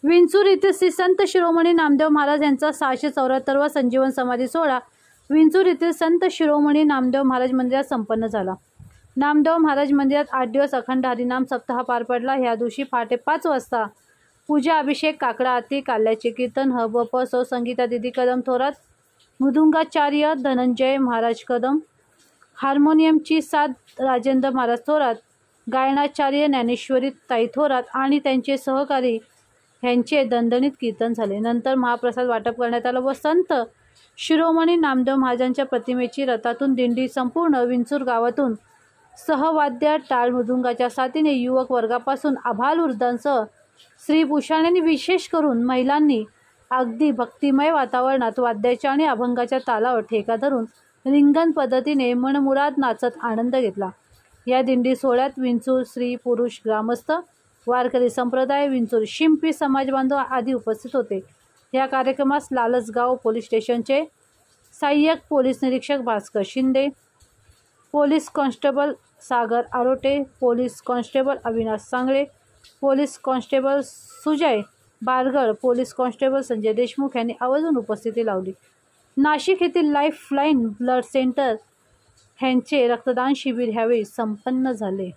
विंचूर येथे श्री संत शिरोमणी नामदेव महाराज यांचा 674वा संजीवन समाधी सोहळा विंचूर येथील संत शिरोमणी नामदेव महाराज मंदिरात संपन्न झाला। नामदेव महाराज मंदिरात 8 दिवस अखंड हरिनाम सप्ताह पार पडला। ह्या दिवशी पहाटे 5 वाजता पूजा, अभिषेक, काकडा आरती, काल्याचे कीर्तन, हबप, सौ संगीता दिदी कदम थोरात, मृदुंगाचार्य धनंजय महाराज कदम, हार्मोनियमची साथ राजेंद्र महाराज थोरात, गायनाचार्य ज्ञानेश्वरी ताई थोरात आणि त्यांचे सहकारी यांचे दणदणीत कीर्तन झाले। नंतर महाप्रसाद वाटप करण्यात आला व संत शिरोमणी नामदेव महाराजांच्या प्रतिमेची रथातून दिंडी संपूर्ण विंचूर गावातून सहवाद्य टाळ मृदुंगाच्या साथीने युवक वर्गापासून आबालवृद्धांसह स्त्री पुरुषांनी विशेष करून महिलांनी अगदी भक्तिमय वातावरणात वाद्याच्या आणि अभंगाच्या तालावर ठेका धरून रिंगण पद्धतीने मनमुराद नाचत आनंद घेतला। या दिंडी सोहळ्यात विंचूर स्त्री पुरुष ग्रामस्थ, वारकरी संप्रदाय, विंचूर शिंपी समाज बांधव आदी उपस्थित होते। या कार्यक्रमास लालसगाव पोलीस स्टेशनचे सहाय्यक पोलीस निरीक्षक Bhaskar Shinde, police constable Sagar Arote, police constable Avinash Sangale, police constable Sujay Bargal, police constable Sanjay Deshmukh यांनी आवर्जून उपस्थिती लावली। नाशिक येथील लाईफलाईन ब्लड सेंटर ह्यांचे रक्तदान शिबिर ह्यावेळी संपन्न झाले।